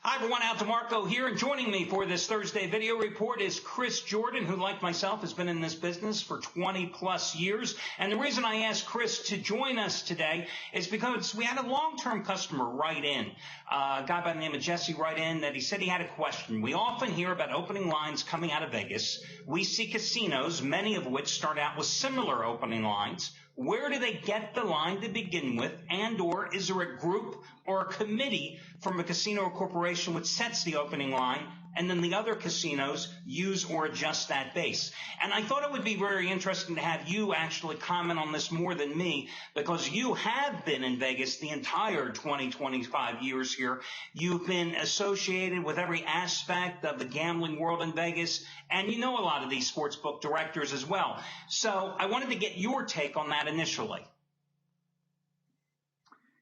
Hi everyone, Al DeMarco here, and joining me for this Thursday video report is Chris Jordan, who like myself has been in this business for 20 plus years. And the reason I asked Chris to join us today is because we had a long-term customer write in, a guy by the name of Jesse write in that he said he had a question. We often hear about opening lines coming out of Vegas. We see casinos, many of which start out with similar opening lines. Where do they get the line to begin with, and or is there a group or a committee from a casino or corporation which sets the opening line, and then the other casinos use or adjust that base? And I thought it would be very interesting to have you actually comment on this more than me, because you have been in Vegas the entire 25 years here. You've been associated with every aspect of the gambling world in Vegas, and you know a lot of these sportsbook directors as well. So I wanted to get your take on that initially.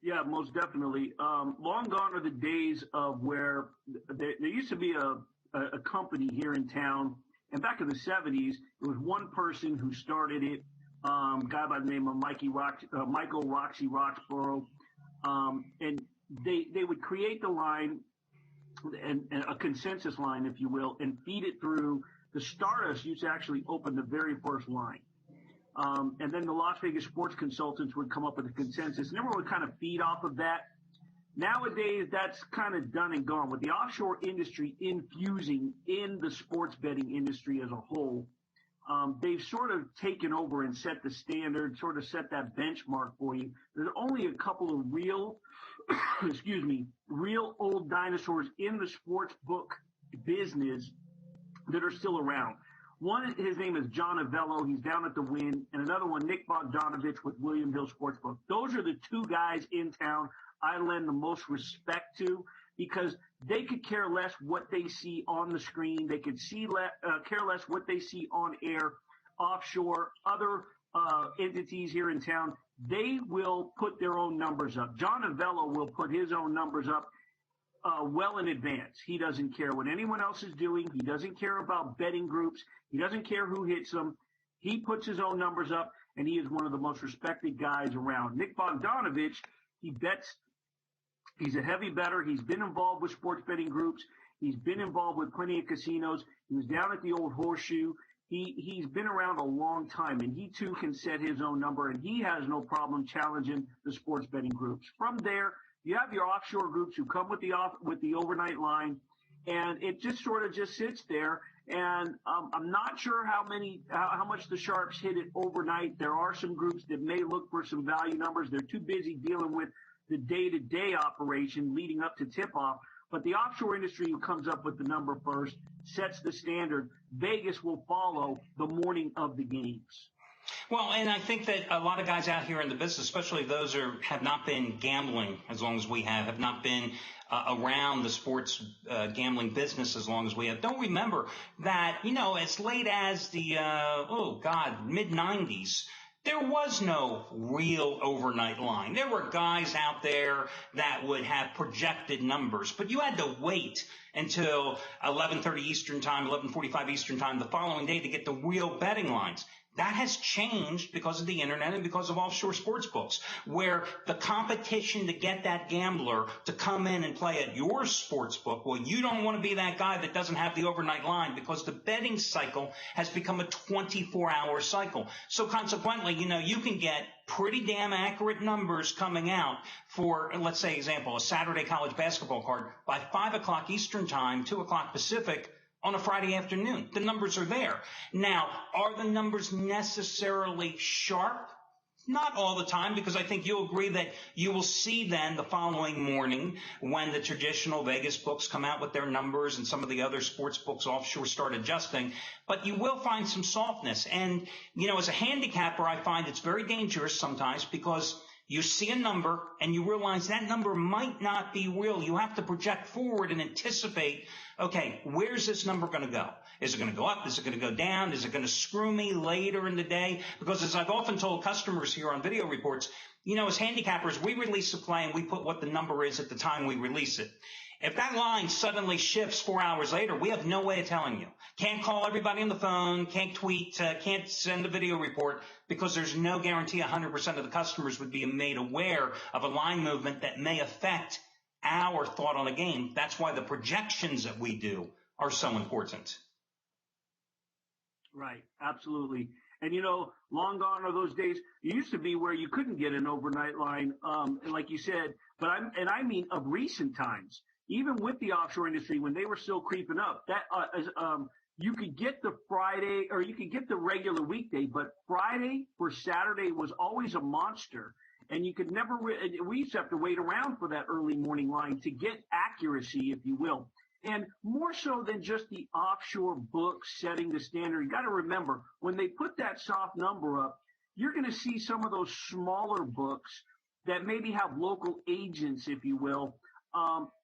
Yeah, most definitely. Long gone are the days of where there used to be a company here in town, and back in the 70s, it was one person who started it, a guy by the name of Michael Roxy Roxborough, and they would create the line, and a consensus line, if you will, and feed it through. The Stardust used to actually open the very first line. And then the Las Vegas sports consultants would come up with a consensus, and everyone would kind of feed off of that. Nowadays, that's kind of done and gone. With the offshore industry infusing in the sports betting industry as a whole, they've sort of taken over and set the standard, sort of set that benchmark for you. There's only a couple of real, real old dinosaurs in the sports book business that are still around. One, his name is John Avello. He's down at the Wynn. And another one, Nick Bogdanovich with William Hill Sportsbook. Those are the two guys in town I lend the most respect to, because they could care less what they see on the screen. They could care less what they see on air, offshore, other entities here in town. They will put their own numbers up. John Avello will put his own numbers up well in advance. He doesn't care what anyone else is doing. He doesn't care about betting groups. He doesn't care who hits them. He puts his own numbers up, and he is one of the most respected guys around. Nick Bogdanovich, he bets. He's a heavy bettor. He's been involved with sports betting groups. He's been involved with plenty of casinos. He was down at the old Horseshoe. He's been around a long time, and he too can set his own number, and he has no problem challenging the sports betting groups. From there, you have your offshore groups who come with the overnight line, and it just sort of just sits there. And I'm not sure how much the sharps hit it overnight. There are some groups that may look for some value numbers. They're too busy dealing with the day-to-day operation leading up to tip-off. But the offshore industry who comes up with the number first sets the standard. Vegas will follow the morning of the games. Well, and I think that a lot of guys out here in the business, especially those who have not been gambling as long as we have not been around the sports gambling business as long as we have, don't remember that, as late as the, mid-90s, there was no real overnight line. There were guys out there that would have projected numbers, but you had to wait until 11:30 Eastern Time, 11:45 Eastern Time the following day to get the real betting lines. That has changed because of the internet and because of offshore sports books, where the competition to get that gambler to come in and play at your sports book, well, you don't want to be that guy that doesn't have the overnight line, because the betting cycle has become a 24-hour cycle. So consequently, you can get pretty damn accurate numbers coming out for, let's say, example, a Saturday college basketball card by 5 o'clock Eastern Time, 2 o'clock Pacific, on a Friday afternoon. The numbers are there. Now, are the numbers necessarily sharp? Not all the time, because I think you'll agree that you will see then the following morning when the traditional Vegas books come out with their numbers and some of the other sports books offshore start adjusting. But you will find some softness. And, as a handicapper, I find it's very dangerous sometimes, because you see a number and you realize that number might not be real. You have to project forward and anticipate, okay, where's this number going to go? Is it going to go up? Is it going to go down? Is it going to screw me later in the day? Because as I've often told customers here on video reports, as handicappers, we release a play and we put what the number is at the time we release it. If that line suddenly shifts 4 hours later, we have no way of telling you. Can't call everybody on the phone, can't tweet, can't send a video report, because there's no guarantee 100% of the customers would be made aware of a line movement that may affect our thought on a game. That's why the projections that we do are so important. Right. Absolutely. And, long gone are those days. It used to be where you couldn't get an overnight line, like you said, but I mean of recent times, even with the offshore industry, when they were still creeping up, that, you could get the Friday or you could get the regular weekday, but Friday for Saturday was always a monster. And you could never, we used to have to wait around for that early morning line to get accuracy, if you will. And more so than just the offshore book setting the standard, you got to remember, when they put that soft number up, you're going to see some of those smaller books that maybe have local agents, if you will,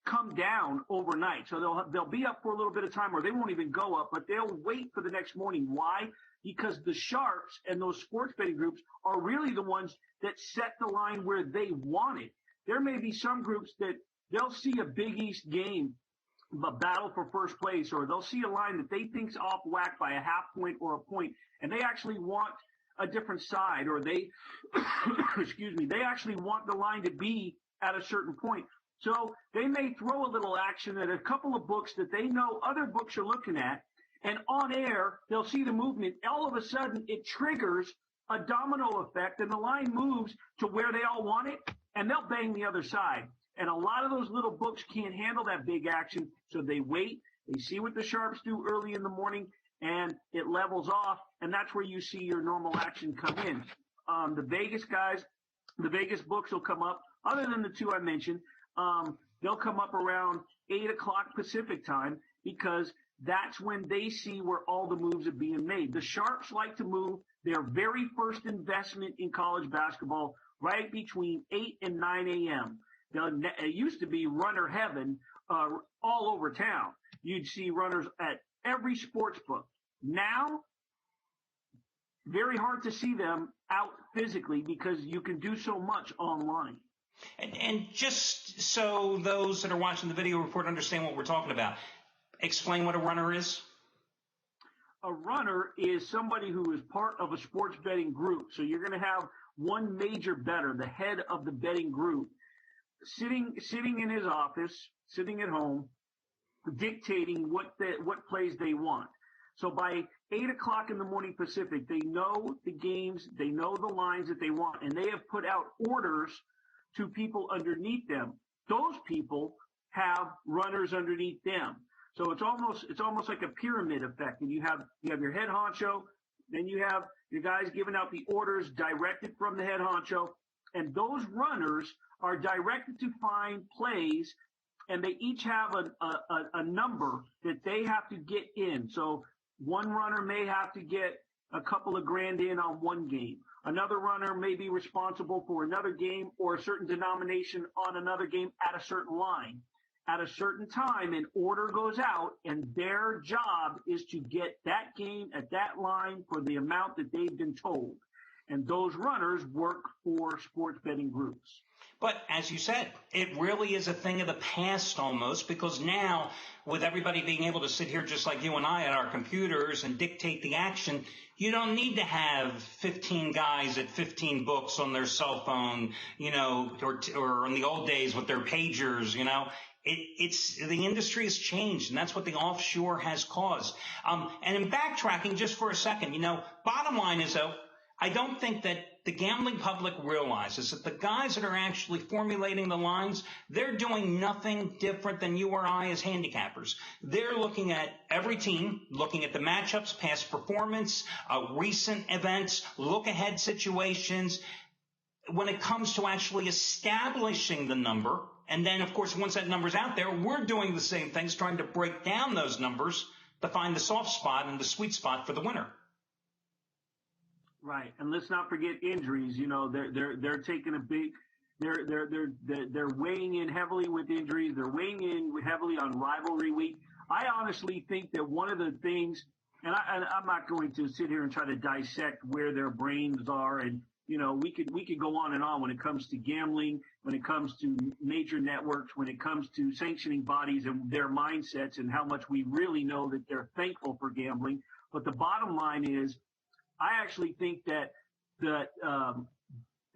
come down overnight. So they'll be up for a little bit of time, or they won't even go up, but they'll wait for the next morning. Why? Because the sharps and those sports betting groups are really the ones that set the line where they want it. There may be some groups that they'll see a Big East game, a battle for first place, or they'll see a line that they think's off whack by a half point or a point, and they actually want a different side, or they, excuse me, they actually want the line to be at a certain point. So they may throw a little action at a couple of books that they know other books are looking at, and on air, they'll see the movement. All of a sudden, it triggers a domino effect, and the line moves to where they all want it, and they'll bang the other side. And a lot of those little books can't handle that big action, so they wait. They see what the sharps do early in the morning, and it levels off, and that's where you see your normal action come in. The Vegas guys, the Vegas books will come up, other than the two I mentioned, they'll come up around 8 o'clock Pacific time, because that's when they see where all the moves are being made. The sharps like to move their very first investment in college basketball right between 8 and 9 a.m. It used to be runner heaven all over town. You'd see runners at every sports book. Now, very hard to see them out physically because you can do so much online. And just so those that are watching the video report understand what we're talking about, explain what a runner is. A runner is somebody who is part of a sports betting group. So you're going to have one major bettor, the head of the betting group, sitting in his office, sitting at home, dictating what plays they want. So by 8 o'clock in the morning Pacific, they know the games, they know the lines that they want, and they have put out orders to people underneath them. Those people have runners underneath them. So it's almost like a pyramid effect. And you have your head honcho, then you have your guys giving out the orders directed from the head honcho, and those runners are directed to find plays, and they each have a number that they have to get in. So one runner may have to get a couple of grand in on one game. Another runner may be responsible for another game or a certain denomination on another game at a certain line. At a certain time, an order goes out, and their job is to get that game at that line for the amount that they've been told. And those runners work for sports betting groups. But as you said, it really is a thing of the past almost, because now with everybody being able to sit here just like you and I at our computers and dictate the action, you don't need to have 15 guys at 15 books on their cell phone, or in the old days with their pagers, It's the industry has changed, and that's what the offshore has caused. And in backtracking just for a second, bottom line is, though, I don't think that the gambling public realizes that the guys that are actually formulating the lines, they're doing nothing different than you or I as handicappers. They're looking at every team, looking at the matchups, past performance, recent events, look-ahead situations. When it comes to actually establishing the number, and then, of course, once that number's out there, we're doing the same things, trying to break down those numbers to find the soft spot and the sweet spot for the winner. Right, and let's not forget injuries. They're taking a big. They're weighing in heavily with injuries. They're weighing in heavily on rivalry week. I honestly think that one of the things, and I'm not going to sit here and try to dissect where their brains are, and we could go on and on when it comes to gambling, when it comes to major networks, when it comes to sanctioning bodies and their mindsets, and how much we really know that they're thankful for gambling. But the bottom line is, I actually think that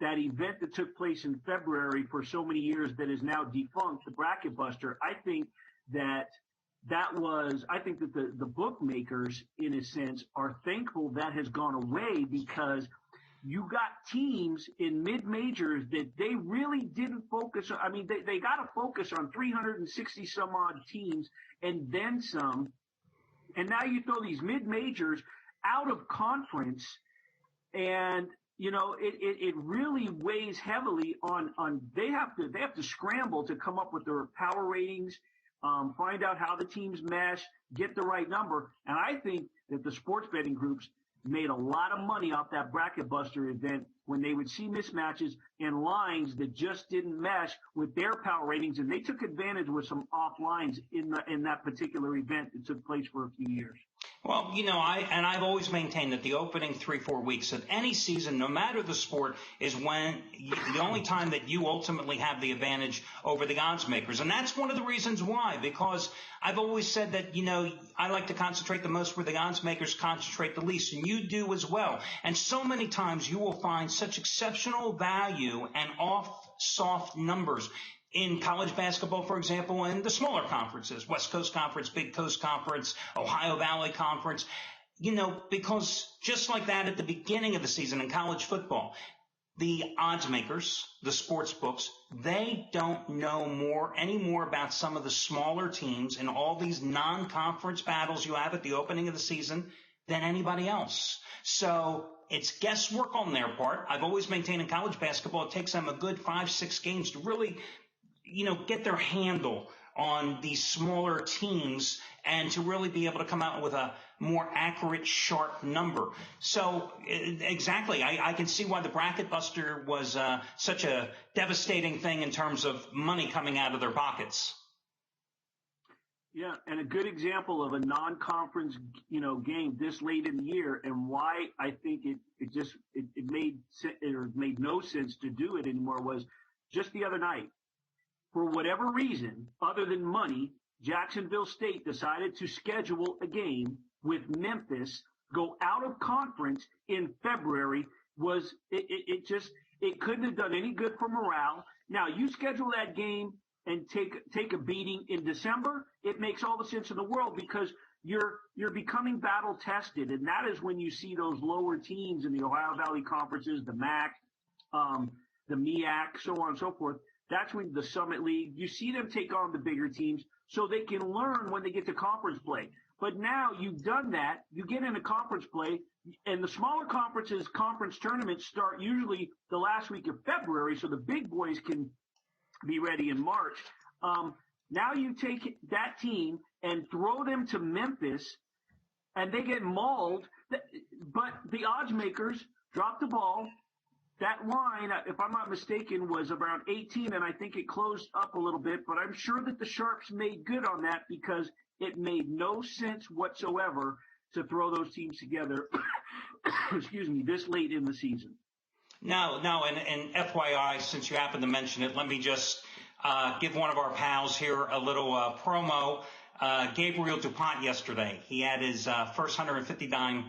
that event that took place in February for so many years that is now defunct, the Bracket Buster, I think that the bookmakers, in a sense, are thankful that has gone away, because you got teams in mid-majors that they really didn't focus on. I mean, they got to focus on 360 some odd teams and then some. And now you throw these mid-majors out of conference, and it really weighs heavily on they have to scramble to come up with their power ratings, find out how the teams mesh, get the right number. And I think that the sports betting groups made a lot of money off that Bracket Buster event when they would see mismatches and lines that just didn't mesh with their power ratings, and they took advantage with some off lines in that particular event that took place for a few years. Well, I've always maintained that the opening 3-4 weeks of any season, no matter the sport, is the only time that you ultimately have the advantage over the odds makers. And that's one of the reasons why, because I've always said that, I like to concentrate the most where the odds makers concentrate the least, and you do as well. And so many times you will find such exceptional value and soft numbers in college basketball, for example, and the smaller conferences, West Coast Conference, Big Coast Conference, Ohio Valley Conference, because just like that at the beginning of the season in college football, the odds makers, the sports books, they don't know any more about some of the smaller teams in all these non-conference battles you have at the opening of the season than anybody else. So it's guesswork on their part. I've always maintained in college basketball, it takes them a good 5-6 games to really get their handle on these smaller teams and to really be able to come out with a more accurate, sharp number. So exactly, I can see why the Bracket Buster was such a devastating thing in terms of money coming out of their pockets. Yeah, and a good example of a non-conference, game this late in the year, and why I think it made no sense to do it anymore was just the other night. For whatever reason, other than money, Jacksonville State decided to schedule a game with Memphis, go out of conference in February. It couldn't have done any good for morale. Now, you schedule that game and take a beating in December, it makes all the sense in the world, because you're becoming battle tested, and that is when you see those lower teams in the Ohio Valley conferences, the MAC, the MEAC, so on and so forth. That's when the Summit League, you see them take on the bigger teams so they can learn when they get to conference play. But now you've done that, you get into conference play, and the smaller conferences, conference tournaments start usually the last week of February, so the big boys can be ready in March. Now you take that team and throw them to Memphis, and they get mauled. But the odds makers drop the ball. That line, if I'm not mistaken, was around 18, and I think it closed up a little bit. But I'm sure that the Sharps made good on that, because it made no sense whatsoever to throw those teams together, excuse me, this late in the season. No, and FYI, since you happen to mention it, let me just give one of our pals here a little promo. Gabriel DuPont yesterday, he had his first 150-dime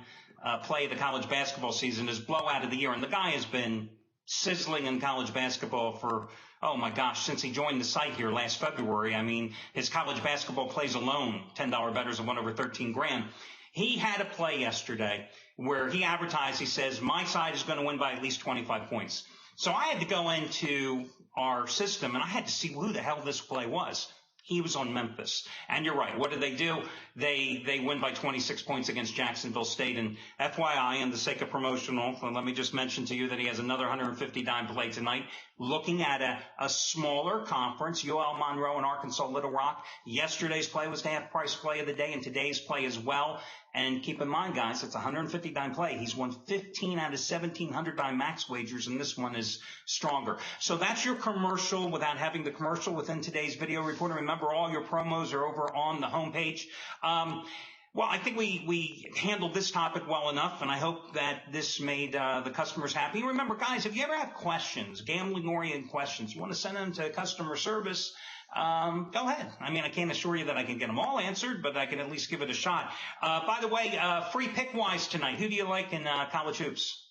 play of the college basketball season, his blowout of the year, and the guy has been sizzling in college basketball for, oh my gosh, since he joined the site here last February. I mean, his college basketball plays alone, $10 bettors have won over 13 grand. He had a play yesterday where he advertised, he says, my side is going to win by at least 25 points. So I had to go into our system, and I had to see who the hell this play was. He was on Memphis. And you're right. What did they do? They win by 26 points against Jacksonville State. And FYI, in the sake of promotional, let me just mention to you that he has another 150-dime play tonight. Looking at a smaller conference, UL Monroe and Arkansas Little Rock. Yesterday's play was the half-price play of the day, and today's play as well. And keep in mind, guys, it's a 150-dime play. He's won 15 out of 1,700-dime max wagers, and this one is stronger. So that's your commercial without having the commercial within today's video report. Remember, all your promos are over on the homepage. Well, I think we handled this topic well enough, and I hope that this made the customers happy. Remember, guys, if you ever have questions, gambling-oriented questions, you want to send them to customer service, go ahead. I mean, I can't assure you that I can get them all answered, but I can at least give it a shot. By the way, free pick-wise tonight, who do you like in college hoops?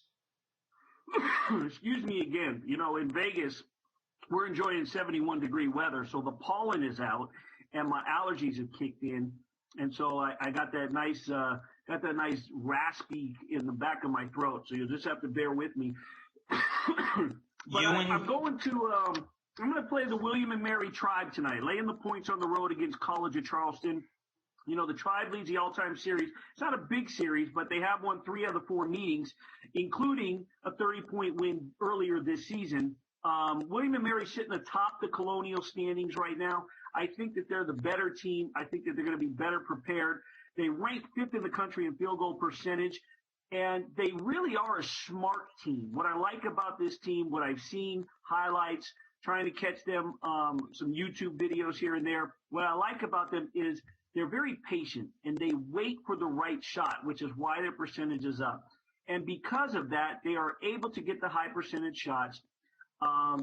excuse me again, in Vegas, we're enjoying 71-degree weather, so the pollen is out, and my allergies have kicked in, and so I got that nice raspy in the back of my throat. So you'll just have to bear with me. But I'm going to play the William and Mary Tribe tonight, laying the points on the road against College of Charleston. The Tribe leads the all-time series. It's not a big series, but they have won 3 out of 4 meetings, including a 30-point win earlier this season. William and Mary sitting atop the Colonial standings right now. I think that they're the better team. I think that they're going to be better prepared. They rank 5th in the country in field goal percentage, and they really are a smart team. What I like about this team, what I've seen, highlights, trying to catch them, some YouTube videos here and there, what I like about them is they're very patient, and they wait for the right shot, which is why their percentage is up. And because of that, they are able to get the high percentage shots.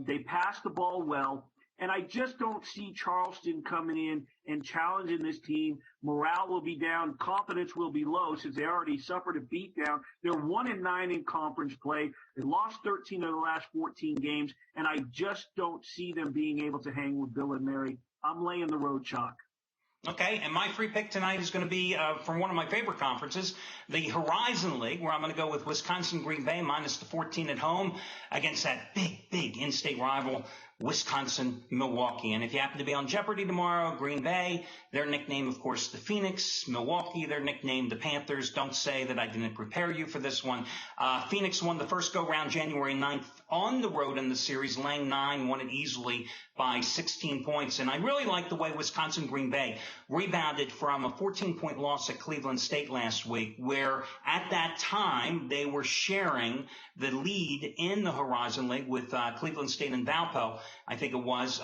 They pass the ball well, and I just don't see Charleston coming in and challenging this team. Morale will be down. Confidence will be low since they already suffered a beatdown. They're 1-9 in conference play. They lost 13 of the last 14 games, and I just don't see them being able to hang with Bill and Mary. I'm laying the road chalk. Okay, and my free pick tonight is going to be from one of my favorite conferences, the Horizon League, where I'm going to go with Wisconsin Green Bay minus the 14 at home against that big in-state rival, Wisconsin Milwaukee. And if you happen to be on Jeopardy tomorrow, Green Bay, their nickname, of course, the Phoenix. Milwaukee, their nickname, the Panthers. Don't say that I didn't prepare you for this one. Phoenix won the first go-round January 9th on the road in the series, laying 9, won it easily by 16 points. And I really like the way Wisconsin Green Bay rebounded from a 14-point loss at Cleveland State last week, where at that time they were sharing the lead in the Horizon League with Cleveland State and Valpo, I think it was.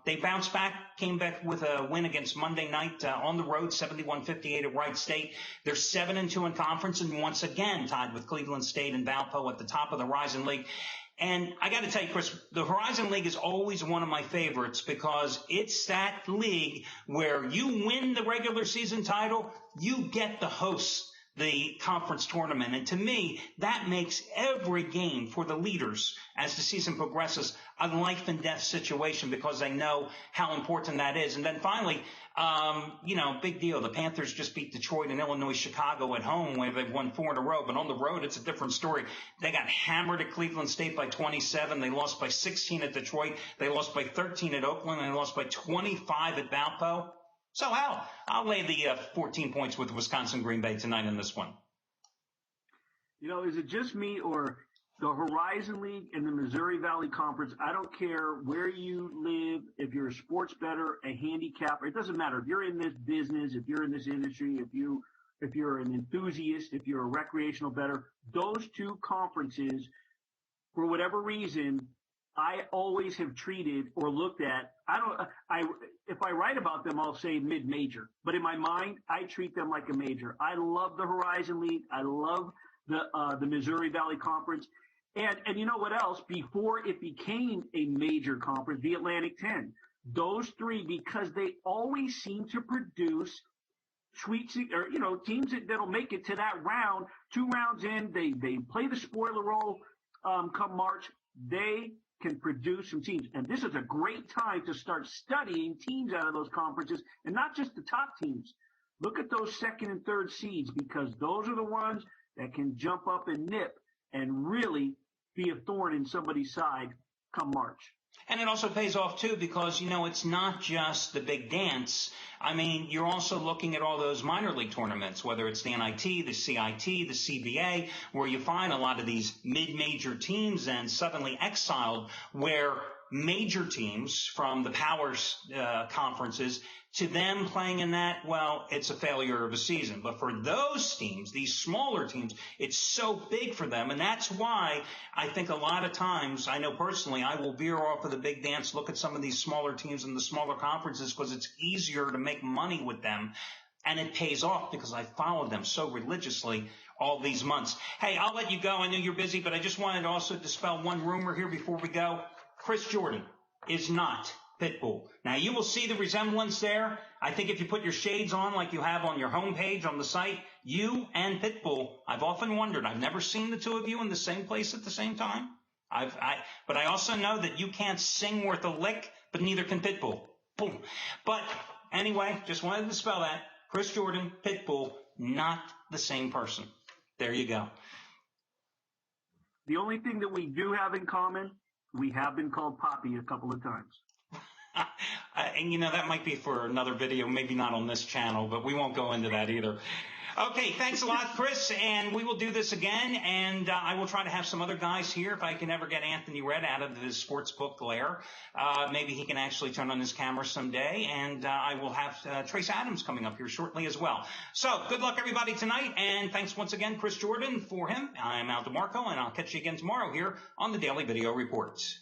They bounced back, came back with a win against Monday night on the road, 71-58 at Wright State. They're 7-2 in conference and once again tied with Cleveland State and Valpo at the top of the Horizon League. And I got to tell you, Chris, the Horizon League is always one of my favorites because it's that league where you win the regular season title, you get to host the conference tournament. And to me, that makes every game for the leaders as the season progresses a life and death situation because they know how important that is. And then finally, big deal. The Panthers just beat Detroit and Illinois, Chicago at home where they've won 4 in a row. But on the road, it's a different story. They got hammered at Cleveland State by 27. They lost by 16 at Detroit. They lost by 13 at Oakland. And they lost by 25 at Valpo. So I'll lay the 14 points with Wisconsin Green Bay tonight in this one. Is it just me or the Horizon League and the Missouri Valley Conference? I don't care where you live, if you're a sports bettor, a handicapper, it doesn't matter. If you're in this business, if you're in this industry, if you're an enthusiast, if you're a recreational bettor, those two conferences, for whatever reason, I always have treated or looked at. If I write about them, I'll say mid-major. But in my mind, I treat them like a major. I love the Horizon League. I love the Missouri Valley Conference. And you know what else? Before it became a major conference, the Atlantic 10. Those three, because they always seem to produce teams that'll make it to that round. 2 rounds in, they play the spoiler role come March. They can produce some teams. And this is a great time to start studying teams out of those conferences and not just the top teams. Look at those 2nd and 3rd seeds because those are the ones that can jump up and nip and really be a thorn in somebody's side come March. And it also pays off, too, because, it's not just the big dance. I mean, you're also looking at all those minor league tournaments, whether it's the NIT, the CIT, the CBA, where you find a lot of these mid-major teams and suddenly exiled where major teams from the power conferences to them playing in that, well, it's a failure of a season. But for those teams, these smaller teams, it's so big for them. And that's why I think a lot of times, I know personally, I will veer off of the big dance, look at some of these smaller teams in the smaller conferences because it's easier to make money with them. And it pays off because I followed them so religiously all these months. Hey, I'll let you go. I know you're busy, but I just wanted to also dispel one rumor here before we go. Chris Jordan is not Pitbull. Now, you will see the resemblance there. I think if you put your shades on like you have on your homepage on the site, you and Pitbull, I've often wondered, I've never seen the two of you in the same place at the same time. But I also know that you can't sing worth a lick, but neither can Pitbull. Boom. But anyway, just wanted to spell that. Chris Jordan, Pitbull, not the same person. There you go. The only thing that we do have in common, we have been called Poppy a couple of times. And, you know, that might be for another video, maybe not on this channel, but we won't go into that either. Okay, thanks a lot, Chris, and we will do this again, and I will try to have some other guys here if I can ever get Anthony Red out of his sportsbook glare. Maybe he can actually turn on his camera someday, and I will have Trace Adams coming up here shortly as well. So, good luck, everybody, tonight, and thanks once again, Chris Jordan. For him, I'm Al DeMarco, and I'll catch you again tomorrow here on the Daily Video Reports.